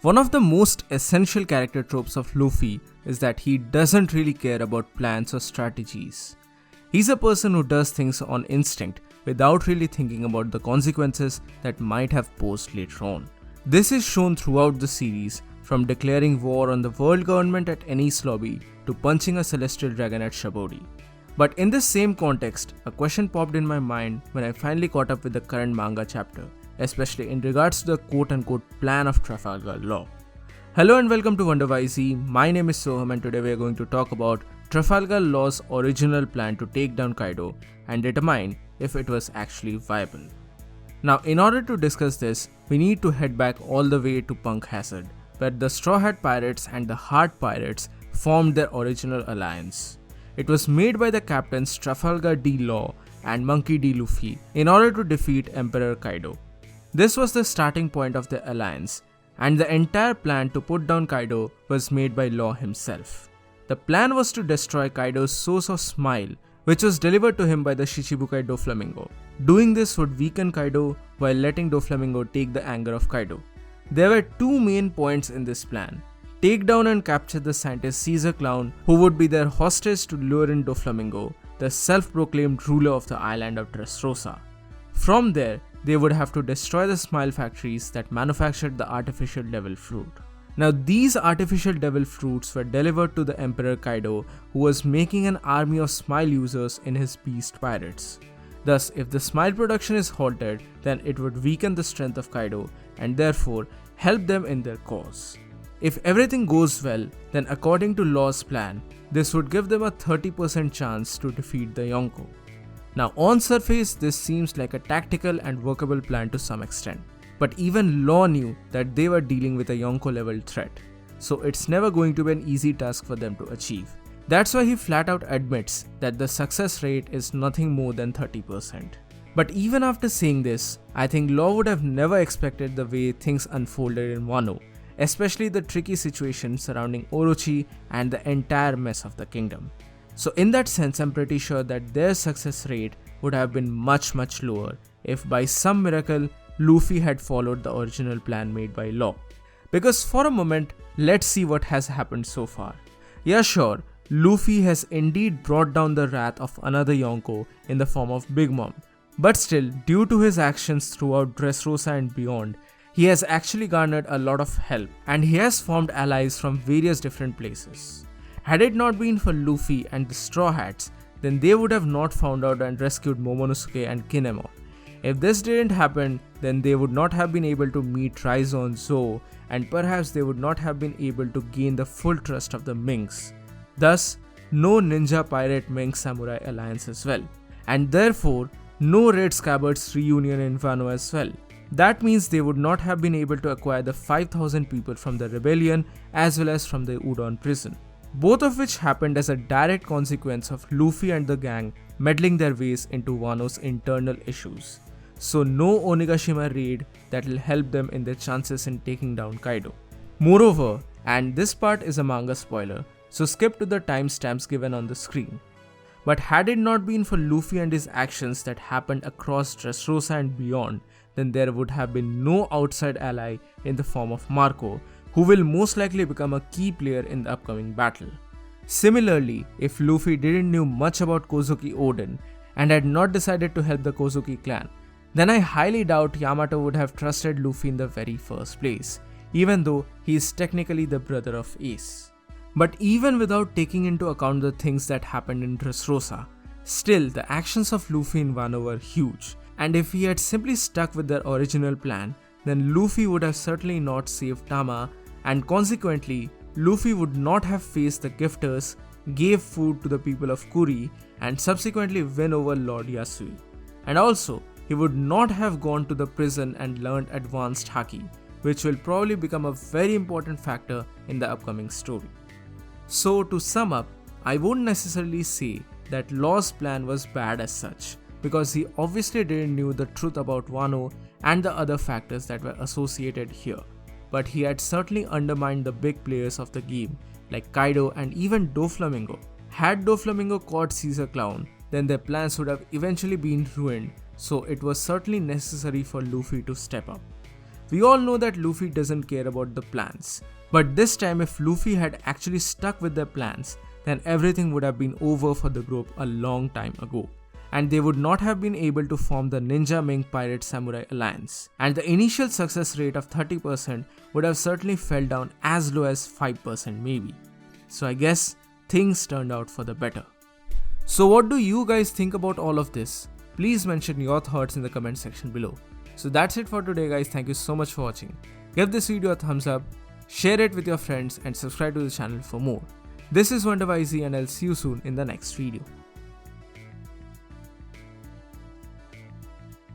One of the most essential character tropes of Luffy is that he doesn't really care about plans or strategies. He's a person who does things on instinct without really thinking about the consequences that might have posed later on. This is shown throughout the series, from declaring war on the world government at Enies Lobby to punching a celestial dragon at Shabodi. But in this same context, a question popped in my mind when I finally caught up with the current manga chapter, especially in regards to the quote-unquote plan of Trafalgar Law. Hello and welcome to WhyZ. My name is Soham and today we are going to talk about Trafalgar Law's original plan to take down Kaido and determine if it was actually viable. Now, in order to discuss this, we need to head back all the way to Punk Hazard, where the Straw Hat Pirates and the Heart Pirates formed their original alliance. It was made by the captains Trafalgar D. Law and Monkey D. Luffy in order to defeat Emperor Kaido. This was the starting point of the alliance, and the entire plan to put down Kaido was made by Law himself. The plan was to destroy Kaido's source of smile, which was delivered to him by the Shichibukai Doflamingo. Doing this would weaken Kaido while letting Doflamingo take the anger of Kaido. There were two main points in this plan: take down and capture the scientist Caesar Clown, who would be their hostage to lure in Doflamingo, the self-proclaimed ruler of the island of Dressrosa. From there, they would have to destroy the smile factories that manufactured the artificial devil fruit. Now, these artificial devil fruits were delivered to the Emperor Kaido, who was making an army of smile users in his beast pirates. Thus, if the smile production is halted, then it would weaken the strength of Kaido and therefore help them in their cause. If everything goes well, then according to Law's plan, this would give them a 30% chance to defeat the Yonko. Now, on surface, this seems like a tactical and workable plan to some extent, but even Law knew that they were dealing with a Yonko level threat, so it's never going to be an easy task for them to achieve. That's why he flat out admits that the success rate is nothing more than 30%. But even after saying this, I think Law would have never expected the way things unfolded in Wano, especially the tricky situation surrounding Orochi and the entire mess of the kingdom. So in that sense, I'm pretty sure that their success rate would have been much lower if by some miracle Luffy had followed the original plan made by Law. Because for a moment, let's see what has happened so far. Yeah, sure, Luffy has indeed brought down the wrath of another Yonko in the form of Big Mom. But still, due to his actions throughout Dressrosa and beyond, he has actually garnered a lot of help and he has formed allies from various different places. Had it not been for Luffy and the Straw Hats, then they would have not found out and rescued Momonosuke and Kinemon. If this didn't happen, then they would not have been able to meet Raizo and Zou, and perhaps they would not have been able to gain the full trust of the Minks. Thus, no Ninja Pirate Mink Samurai alliance as well, and therefore no Red Scabbards reunion in Wano as well. That means they would not have been able to acquire the 5,000 people from the rebellion as well as from the Udon prison, both of which happened as a direct consequence of Luffy and the gang meddling their ways into Wano's internal issues. So no Onigashima raid that will help them in their chances in taking down Kaido. Moreover, and this part is a manga spoiler, so skip to the timestamps given on the screen. But had it not been for Luffy and his actions that happened across Dressrosa and beyond, then there would have been no outside ally in the form of Marco, who will most likely become a key player in the upcoming battle. Similarly, if Luffy didn't know much about Kozuki Oden and had not decided to help the Kozuki clan, then I highly doubt Yamato would have trusted Luffy in the very first place, even though he is technically the brother of Ace. But even without taking into account the things that happened in Dressrosa, still the actions of Luffy in Wano were huge, and if he had simply stuck with their original plan, then Luffy would have certainly not saved Tama, and consequently, Luffy would not have faced the gifters, gave food to the people of Kuri, and subsequently win over Lord Yasui. And also, he would not have gone to the prison and learned advanced Haki, which will probably become a very important factor in the upcoming story. So to sum up, I won't necessarily say that Law's plan was bad as such, because he obviously didn't know the truth about Wano and the other factors that were associated here, but he had certainly undermined the big players of the game like Kaido and even Doflamingo. Had Doflamingo caught Caesar Clown, then their plans would have eventually been ruined, so it was certainly necessary for Luffy to step up. We all know that Luffy doesn't care about the plans. But this time if Luffy had actually stuck with their plans, then everything would have been over for the group a long time ago. And they would not have been able to form the Ninja Mink Pirate Samurai Alliance. And the initial success rate of 30% would have certainly fell down as low as 5% maybe. So I guess things turned out for the better. So what do you guys think about all of this? Please mention your thoughts in the comment section below. So that's it for today guys, thank you so much for watching. Give this video a thumbs up, share it with your friends and subscribe to the channel for more. This is WhyZ and I'll see you soon in the next video.